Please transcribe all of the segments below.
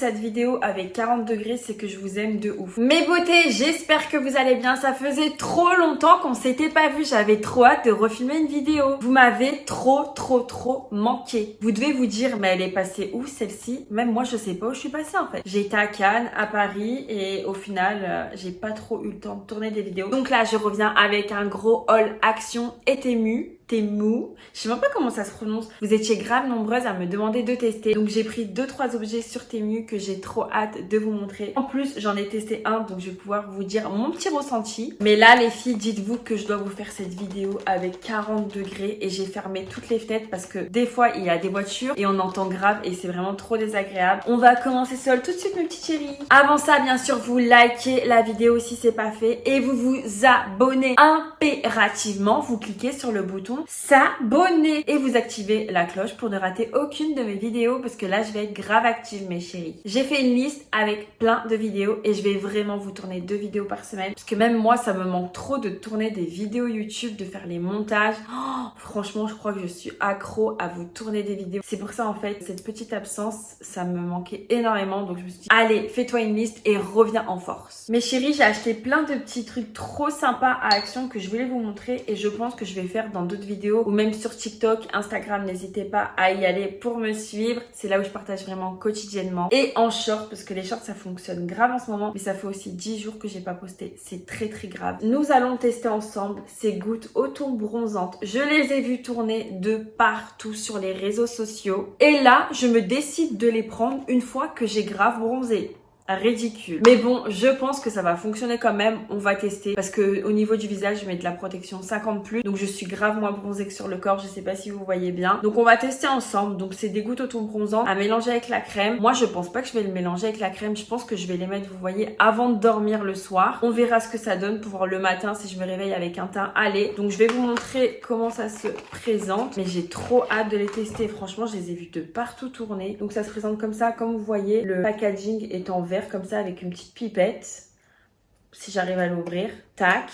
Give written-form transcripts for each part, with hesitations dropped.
cette vidéo avec 40 degrés, c'est que je vous aime de ouf. Mes beautés, j'espère que vous allez bien. Ça faisait trop longtemps qu'on s'était pas vu. J'avais trop hâte de refilmer une vidéo. Vous m'avez trop manqué. Vous devez vous dire, mais elle est passée où celle-ci? Même moi, je sais pas où je suis passée en fait. J'ai été à Cannes, à Paris et au final, j'ai pas trop eu le temps de tourner des vidéos. Donc là, je reviens avec un gros haul action et Temu. Je sais même pas comment ça se prononce. Vous étiez grave nombreuses à me demander de tester. Donc j'ai pris 2-3 objets sur Temu que j'ai trop hâte de vous montrer. En plus, j'en ai testé un, donc je vais pouvoir vous dire mon petit ressenti. Mais là, les filles, dites-vous que je dois vous faire cette vidéo avec 40 degrés et j'ai fermé toutes les fenêtres parce que des fois, il y a des voitures et on entend grave et c'est vraiment trop désagréable. On va commencer seul tout de suite, mes petits chéris. Avant ça, bien sûr, vous likez la vidéo si c'est pas fait et vous vous abonnez impérativement. Vous cliquez sur le bouton s'abonner et vous activez la cloche pour ne rater aucune de mes vidéos parce que là je vais être grave active mes chéris. J'ai fait une liste avec plein de vidéos et je vais vraiment vous tourner 2 vidéos par semaine parce que même moi ça me manque trop de tourner des vidéos YouTube, de faire les montages. Oh, franchement je crois que je suis accro à vous tourner des vidéos. C'est pour ça en fait cette petite absence ça me manquait énormément donc je me suis dit allez fais-toi une liste et reviens en force. Mes chéris, j'ai acheté plein de petits trucs trop sympas à Action que je voulais vous montrer et je pense que je vais faire dans d'autres vidéos ou même sur TikTok, Instagram, n'hésitez pas à y aller pour me suivre. C'est là où je partage vraiment quotidiennement. Et en short, parce que les shorts ça fonctionne grave en ce moment, mais ça fait aussi 10 jours que j'ai pas posté. C'est très grave. Nous allons tester ensemble ces gouttes auto bronzantes. Je les ai vues tourner de partout sur les réseaux sociaux. Et là, je me décide de les prendre une fois que j'ai grave bronzé. Ridicule. Mais bon, je pense que ça va fonctionner quand même. On va tester parce que au niveau du visage, je mets de la protection 50+. Donc je suis grave moins bronzée que sur le corps. Je sais pas si vous voyez bien. Donc on va tester ensemble. Donc c'est des gouttes auto-bronzantes à mélanger avec la crème. Moi, je pense pas que je vais le mélanger avec la crème. Je pense que je vais les mettre, vous voyez, avant de dormir le soir. On verra ce que ça donne pour voir le matin si je me réveille avec un teint allé. Donc je vais vous montrer comment ça se présente. Mais j'ai trop hâte de les tester. Franchement, je les ai vus de partout tourner. Donc ça se présente comme ça. Comme vous voyez, le packaging est en vert comme ça avec une petite pipette si j'arrive à l'ouvrir, tac.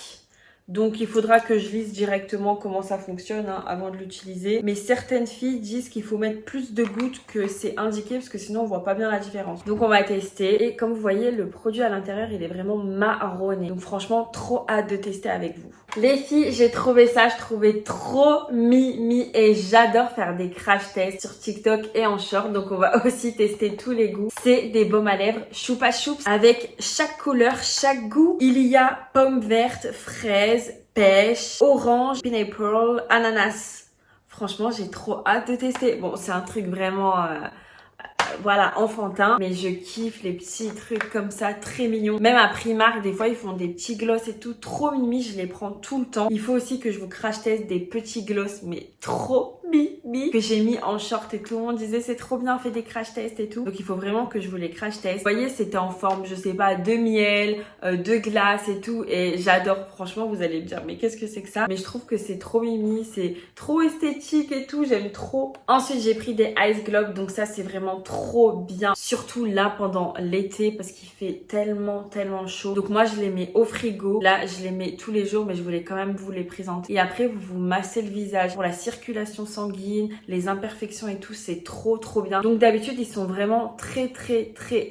Donc il faudra que je lise directement comment ça fonctionne avant de l'utiliser. Mais certaines filles disent qu'il faut mettre plus de gouttes que c'est indiqué parce que sinon on voit pas bien la différence. Donc on va tester et comme vous voyez le produit à l'intérieur il est vraiment marronné. Donc franchement trop hâte de tester avec vous. Les filles, j'ai trouvé ça, je trouvais trop mimi et j'adore faire des crash tests sur TikTok et en short. Donc on va aussi tester tous les goûts. C'est des baumes à lèvres Choupa Choups avec chaque couleur, chaque goût. Il y a pomme verte, fraise, pêche, orange, pineapple, ananas. Franchement, j'ai trop hâte de tester. Bon, c'est un truc vraiment... voilà, enfantin, mais je kiffe les petits trucs comme ça, très mignons. Même à Primark, des fois, ils font des petits gloss et tout, trop mimi, je les prends tout le temps. Il faut aussi que je vous crash teste des petits gloss, mais trop mimi, que j'ai mis en short et tout le monde disait c'est trop bien, fais des crash tests et tout. Donc il faut vraiment que je vous les crash teste. Vous voyez, c'était en forme, je sais pas, de miel, de glace et tout, et j'adore. Franchement, vous allez me dire, mais qu'est-ce que c'est que ça? Mais je trouve que c'est trop mimi, c'est trop esthétique et tout, j'aime trop. Ensuite, j'ai pris des Ice Globes, donc ça, c'est vraiment trop bien, surtout là pendant l'été parce qu'il fait tellement chaud. Donc moi je les mets au frigo, là je les mets tous les jours mais je voulais quand même vous les présenter. Et après vous vous massez le visage pour la circulation sanguine, les imperfections et tout, c'est trop bien. Donc d'habitude ils sont vraiment très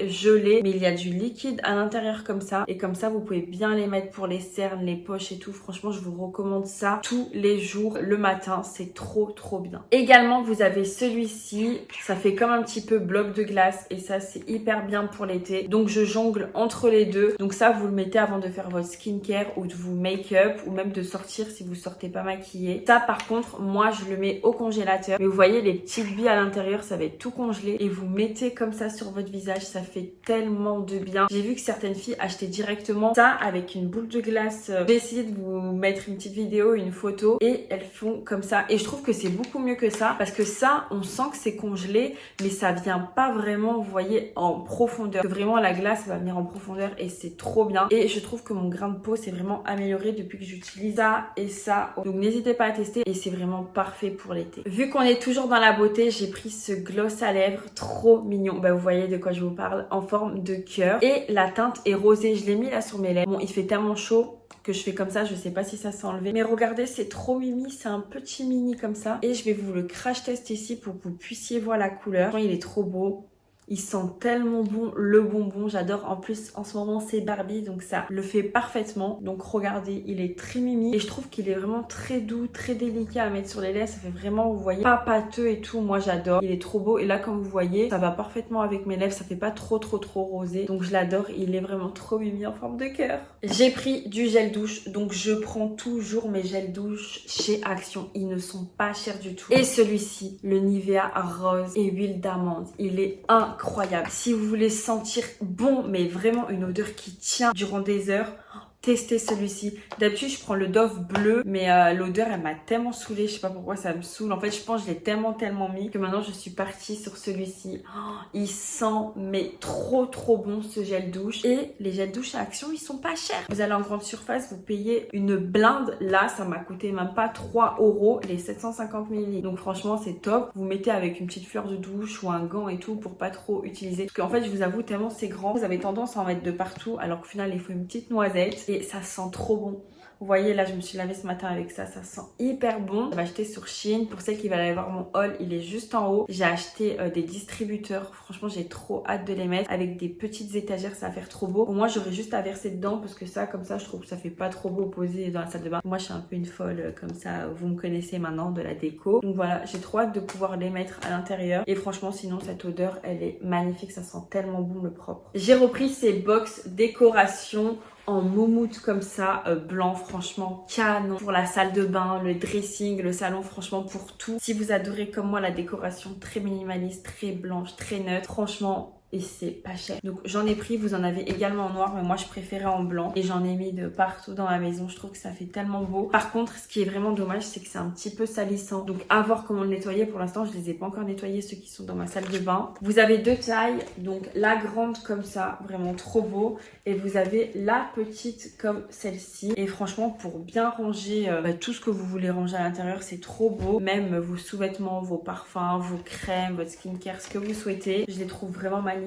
gelés, mais il y a du liquide à l'intérieur comme ça et comme ça vous pouvez bien les mettre pour les cernes, les poches et tout. Franchement je vous recommande ça tous les jours le matin, c'est trop bien. Également vous avez celui-ci, ça fait comme un petit peu bloc de glace et ça c'est hyper bien pour l'été. Donc je jongle entre les deux. Donc ça vous le mettez avant de faire votre skincare ou de vous make-up ou même de sortir si vous sortez pas maquillée. Ça par contre moi je le mets au congélateur. Mais vous voyez les petites billes à l'intérieur ça va être tout congelé et vous mettez comme ça sur votre visage. Ça fait tellement de bien. J'ai vu que certaines filles achetaient directement ça avec une boule de glace. J'ai essayé de vous mettre une petite vidéo, une photo et elles font comme ça. Et je trouve que c'est beaucoup mieux que ça parce que ça on sent que c'est congelé mais ça vient pas vraiment, vous voyez, en profondeur. Vraiment la glace va venir en profondeur et c'est trop bien. Et je trouve que mon grain de peau s'est vraiment amélioré depuis que j'utilise ça et ça. Donc n'hésitez pas à tester et c'est vraiment parfait pour l'été. Vu qu'on est toujours dans la beauté, j'ai pris ce gloss à lèvres trop mignon. Bah vous voyez de quoi je vous parle, en forme de cœur. Et la teinte est rosée, je l'ai mis là sur mes lèvres. Bon, il fait tellement chaud que je fais comme ça, je sais pas si ça s'est enlevé. Mais regardez, c'est trop mimi, c'est un petit mini comme ça. Et je vais vous le crash test ici pour que vous puissiez voir la couleur. Il est trop beau. Il sent tellement bon, le bonbon, j'adore. En plus, en ce moment, c'est Barbie, donc ça le fait parfaitement. Donc regardez, il est très mimi. Et je trouve qu'il est vraiment très doux, très délicat à mettre sur les lèvres. Ça fait vraiment, vous voyez, pas pâteux et tout. Moi, j'adore. Il est trop beau. Et là, comme vous voyez, ça va parfaitement avec mes lèvres. Ça fait pas trop rosé. Donc je l'adore. Il est vraiment trop mimi en forme de cœur. J'ai pris du gel douche. Donc je prends toujours mes gels douche chez Action. Ils ne sont pas chers du tout. Et celui-ci, le Nivea rose et huile d'amande. Il est incroyable. Si vous voulez sentir bon, mais vraiment une odeur qui tient durant des heures, tester celui-ci. D'habitude, je prends le Dove bleu, mais l'odeur, elle m'a tellement saoulée. Je sais pas pourquoi ça me saoule. En fait, je pense que je l'ai tellement mis que maintenant, je suis partie sur celui-ci. Oh, il sent, mais trop bon, ce gel douche. Et les gels douche à Action, ils sont pas chers. Vous allez en grande surface, vous payez une blinde. Là, ça m'a coûté même pas 3 € les 750 ml. Donc franchement, c'est top. Vous mettez avec une petite fleur de douche ou un gant et tout pour pas trop utiliser. Parce qu'en fait, je vous avoue, tellement c'est grand, vous avez tendance à en mettre de partout, alors qu'au final, il faut une petite noisette. Et ça sent trop bon. Vous voyez, là, je me suis lavée ce matin avec ça. Ça sent hyper bon. J'ai acheté sur Shein. Pour celles qui veulent aller voir mon haul, il est juste en haut. J'ai acheté des distributeurs. Franchement, j'ai trop hâte de les mettre. Avec des petites étagères, ça va faire trop beau. Pour moi, j'aurais juste à verser dedans parce que ça, comme ça, je trouve que ça fait pas trop beau posé dans la salle de bain. Moi, je suis un peu une folle comme ça. Vous me connaissez maintenant de la déco. Donc voilà, j'ai trop hâte de pouvoir les mettre à l'intérieur. Et franchement, sinon, cette odeur, elle est magnifique. Ça sent tellement bon le propre. J'ai repris ces box décoration en moumoute comme ça, blanc, franchement canon pour la salle de bain, le dressing, le salon, franchement pour tout. Si vous adorez comme moi la décoration très minimaliste, très blanche, très neutre, franchement, et c'est pas cher. Donc j'en ai pris, vous en avez également en noir, mais moi je préférais en blanc et j'en ai mis de partout dans la maison. Je trouve que ça fait tellement beau. Par contre, ce qui est vraiment dommage, c'est que c'est un petit peu salissant. Donc à voir comment le nettoyer. Pour l'instant, je les ai pas encore nettoyés, ceux qui sont dans ma salle de bain. Vous avez deux tailles, donc la grande comme ça, vraiment trop beau, et vous avez la petite comme celle-ci. Et franchement, pour bien ranger tout ce que vous voulez ranger à l'intérieur, c'est trop beau. Même vos sous-vêtements, vos parfums, vos crèmes, votre skincare, ce que vous souhaitez. Je les trouve vraiment magnifiques.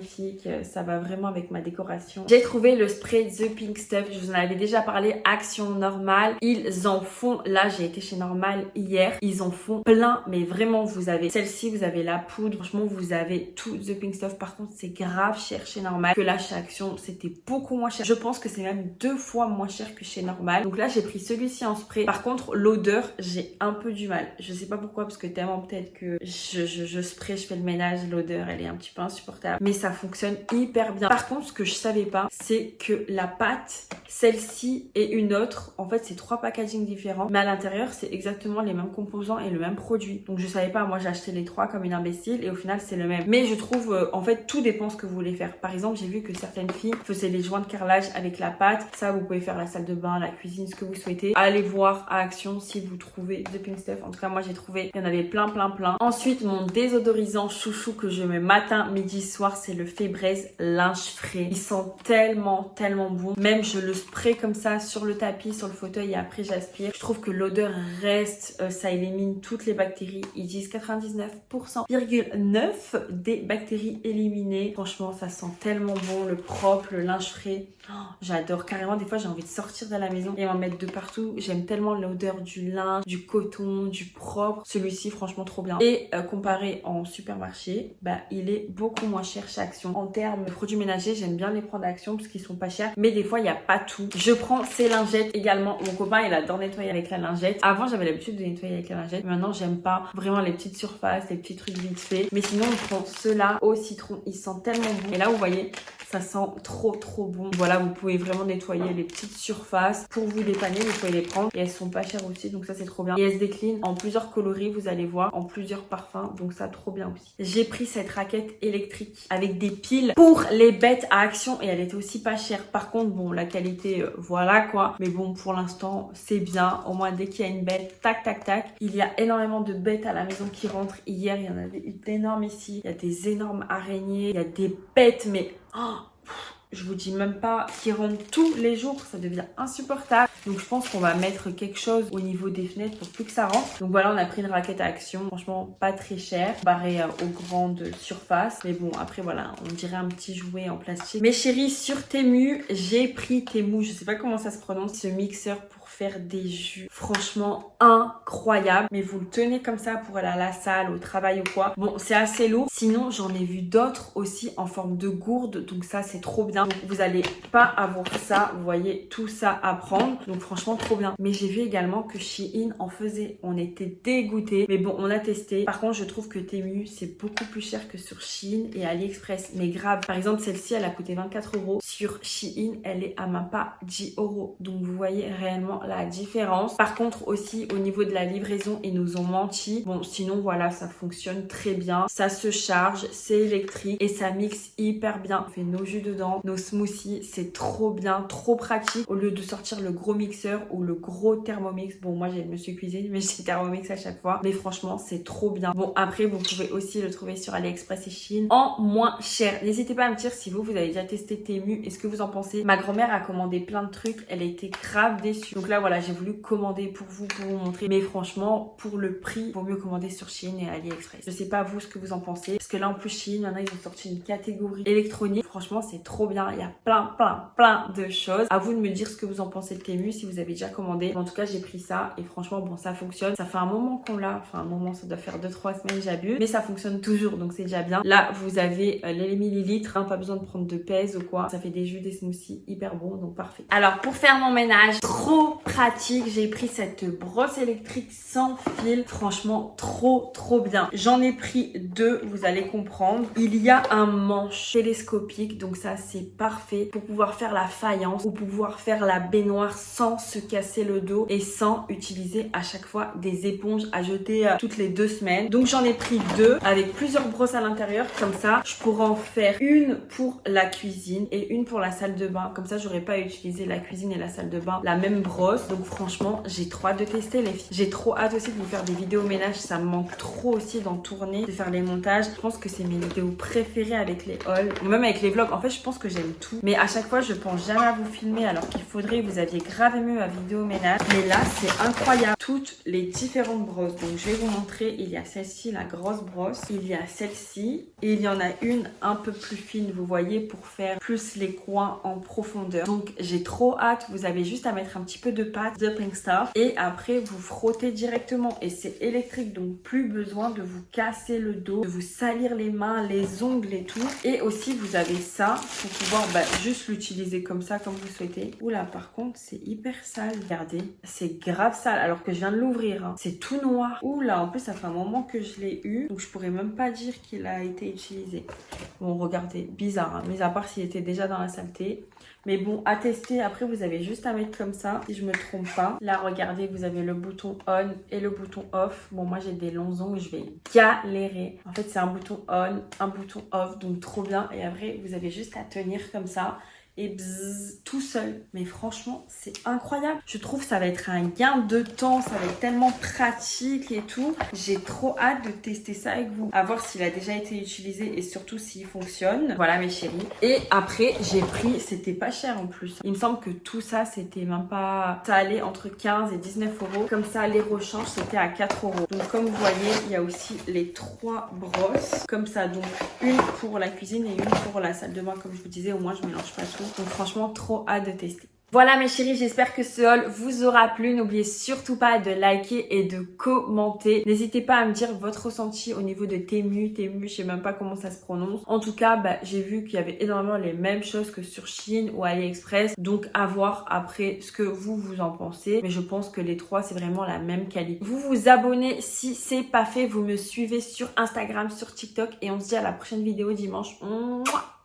Ça va vraiment avec ma décoration. J'ai trouvé le spray The Pink Stuff. Je vous en avais déjà parlé. Action Normale. Ils en font. Là, j'ai été chez Normal hier. Ils en font plein. Mais vraiment, vous avez celle-ci, vous avez la poudre. Franchement, vous avez tout The Pink Stuff. Par contre, c'est grave cher chez Normal. Que là, chez Action, c'était beaucoup moins cher. Je pense que c'est même 2 fois moins cher que chez Normal. Donc là, j'ai pris celui-ci en spray. Par contre, l'odeur, j'ai un peu du mal. Je sais pas pourquoi, parce que tellement peut-être que je spray, je fais le ménage. L'odeur, elle est un petit peu insupportable. Mais ça fonctionne hyper bien. Par contre, ce que je savais pas, c'est que la pâte, celle-ci et une autre, en fait, c'est 3 packagings différents. Mais à l'intérieur, c'est exactement les mêmes composants et le même produit. Donc je savais pas, moi j'ai acheté les 3 comme une imbécile et au final, c'est le même. Mais je trouve, en fait, tout dépend ce que vous voulez faire. Par exemple, j'ai vu que certaines filles faisaient les joints de carrelage avec la pâte. Ça, vous pouvez faire la salle de bain, la cuisine, ce que vous souhaitez. Allez voir à Action si vous trouvez The Pink Stuff. En tout cas, moi j'ai trouvé, il y en avait plein. Ensuite, mon désodorisant chouchou que je mets matin, midi, soir, c'est le Febreze linge frais. Ils sont tellement bon. Même je le spray comme ça sur le tapis, sur le fauteuil et après j'aspire. Je trouve que l'odeur reste, ça élimine toutes les bactéries. Ils disent 99,9% des bactéries éliminées. Franchement, ça sent tellement bon, le propre, le linge frais. Oh, j'adore carrément. Des fois, j'ai envie de sortir de la maison et m'en mettre de partout. J'aime tellement l'odeur du linge, du coton, du propre. Celui-ci, franchement, trop bien. Et comparé en supermarché, il est beaucoup moins cher chez Action. En termes de produits ménagers, j'aime bien les prendre à Action parce qu'ils sont pas chers. Mais des fois, il n'y a pas tout. Je prends ces lingettes également. Mon copain, il adore nettoyer avec la lingette. Avant, j'avais l'habitude de nettoyer avec la lingette. Mais maintenant, j'aime pas vraiment les petites surfaces, les petits trucs vite fait. Mais sinon, on prend ceux-là au citron. Ils sentent tellement bon. Et là, vous voyez, ça sent trop bon. Voilà, vous pouvez vraiment nettoyer les petites surfaces. Pour vous dépanner, vous pouvez les prendre. Et elles sont pas chères aussi, donc ça c'est trop bien. Et elles se déclinent en plusieurs coloris, vous allez voir, en plusieurs parfums. Donc ça, trop bien aussi. J'ai pris cette raquette électrique avec des piles pour les bêtes à Action. Et elle était aussi pas chère. Par contre, bon, la qualité, voilà quoi. Mais bon, pour l'instant, c'est bien. Au moins, dès qu'il y a une bête, tac. Il y a énormément de bêtes à la maison qui rentrent. Hier, il y en avait eu d'énormes ici. Il y a des énormes araignées. Il y a des bêtes, mais... Oh, je vous dis même pas qu'ils rentrent tous les jours, ça devient insupportable. Donc je pense qu'on va mettre quelque chose au niveau des fenêtres pour plus que ça rentre. Donc voilà, on a pris une raquette à Action, franchement pas très cher, comparé aux grandes surfaces. Mais bon, après voilà, on dirait un petit jouet en plastique. Mes chéris, sur Temu, j'ai pris Temu, je sais pas comment ça se prononce, ce mixeur pour faire des jus. Franchement, incroyable. Mais vous le tenez comme ça pour aller à la salle, au travail ou quoi. Bon, c'est assez lourd. Sinon, j'en ai vu d'autres aussi en forme de gourde. Donc ça, c'est trop bien. Donc vous allez pas avoir ça. Vous voyez, tout ça à prendre. Donc franchement, trop bien. Mais j'ai vu également que Shein en faisait. On était dégoûtés. Mais bon, on a testé. Par contre, je trouve que Temu, c'est beaucoup plus cher que sur Shein et AliExpress. Mais grave. Par exemple, celle-ci, elle a coûté 24 €. Sur Shein, elle est à même pas 10 €. Donc vous voyez réellement la différence. Par contre, aussi au niveau de la livraison, ils nous ont menti. Bon, sinon, voilà, ça fonctionne très bien. Ça se charge, c'est électrique et ça mixe hyper bien. On fait nos jus dedans, nos smoothies. C'est trop bien, trop pratique. Au lieu de sortir le gros mixeur ou le gros Thermomix. Bon, moi, j'ai le Monsieur Cuisine, mais j'ai Thermomix à chaque fois. Mais franchement, c'est trop bien. Bon, après, vous pouvez aussi le trouver sur AliExpress et Shein en moins cher. N'hésitez pas à me dire si vous avez déjà testé Temu et ce que vous en pensez. Ma grand-mère a commandé plein de trucs. Elle était grave déçue. Donc là, voilà, j'ai voulu commander pour vous montrer. Mais franchement, pour le prix, il vaut mieux commander sur Shein et AliExpress. Je sais pas vous ce que vous en pensez. Parce que là, en plus, Shein, maintenant, ils ont sorti une catégorie électronique. Franchement, c'est trop bien. Il y a plein de choses. À vous de me dire ce que vous en pensez de Temu, si vous avez déjà commandé. En tout cas, j'ai pris ça et franchement, bon, ça fonctionne. Ça fait un moment qu'on l'a. Enfin, un moment, ça doit faire 2-3 semaines, j'abuse. Mais ça fonctionne toujours, donc c'est déjà bien. Là, vous avez les millilitres. Hein, pas besoin de prendre de pèse ou quoi. Ça fait des jus, des smoothies hyper bons, donc parfait. Alors, pour faire mon ménage, trop pratique. J'ai pris cette brosse électrique sans fil. Franchement, trop bien. J'en ai pris 2, vous allez comprendre. Il y a un manche télescopique, donc ça, c'est parfait pour pouvoir faire la faïence ou pouvoir faire la baignoire sans se casser le dos et sans utiliser à chaque fois des éponges à jeter toutes les 2 semaines. Donc, j'en ai pris 2 avec plusieurs brosses à l'intérieur. Comme ça, je pourrais en faire une pour la cuisine et une pour la salle de bain. Comme ça, j'aurais pas à utiliser la cuisine et la salle de bain la même brosse. Donc franchement, j'ai trop hâte de tester les filles. J'ai trop hâte aussi de vous faire des vidéos ménage. Ça me manque trop aussi d'en tourner, de faire les montages. Je pense que c'est mes vidéos préférées avec les hauls ou même avec les vlogs. En fait, je pense que j'aime tout. Mais à chaque fois, je pense jamais à vous filmer alors qu'il faudrait. Vous aviez grave aimé ma vidéo ménage. Mais là, c'est incroyable. Toutes les différentes brosses. Donc je vais vous montrer. Il y a celle-ci, la grosse brosse. Il y a celle-ci. Et il y en a une un peu plus fine, vous voyez, pour faire plus les coins en profondeur. Donc j'ai trop hâte. Vous avez juste à mettre un petit peu de pâte de Pink Stuff et après vous frottez directement et c'est électrique, donc plus besoin de vous casser le dos, de vous salir les mains, les ongles et tout. Et aussi vous avez ça pour pouvoir juste l'utiliser comme ça, comme vous souhaitez. Oula, par contre c'est hyper sale, regardez, c'est grave sale alors que je viens de l'ouvrir, hein. C'est tout noir. Oula, en plus ça fait un moment que je l'ai eu, donc je pourrais même pas dire qu'il a été utilisé. Bon, regardez, bizarre, hein, mis à part s'il était déjà dans la saleté. Mais bon, à tester. Après, vous avez juste à mettre comme ça, si je me trompe pas. Là, regardez, vous avez le bouton on et le bouton off. Bon, moi, j'ai des longs ongles, je vais galérer. En fait, c'est un bouton on, un bouton off, donc trop bien. Et après, vous avez juste à tenir comme ça. Et bzzz, tout seul. Mais franchement, c'est incroyable. Je trouve que ça va être un gain de temps. Ça va être tellement pratique et tout. J'ai trop hâte de tester ça avec vous. À voir s'il a déjà été utilisé et surtout s'il fonctionne. Voilà mes chéris. Et après, j'ai pris, c'était pas cher en plus. Il me semble que tout ça, c'était même pas... Ça allait entre 15 et 19 €. Comme ça, les rechanges, c'était à 4 €. Donc comme vous voyez, il y a aussi les 3 brosses. Comme ça, donc une pour la cuisine et une pour la salle de bain. Comme je vous disais, au moins je mélange pas tout. Donc franchement, trop hâte de tester. Voilà mes chéris, j'espère que ce haul vous aura plu. N'oubliez surtout pas de liker et de commenter. N'hésitez pas à me dire votre ressenti au niveau de Temu, je sais même pas comment ça se prononce. En tout cas, j'ai vu qu'il y avait énormément les mêmes choses que sur Shein ou AliExpress. Donc à voir après ce que vous en pensez. Mais je pense que les 3, c'est vraiment la même qualité. Vous vous abonnez si c'est pas fait. Vous me suivez sur Instagram, sur TikTok. Et on se dit à la prochaine vidéo dimanche. Mouah.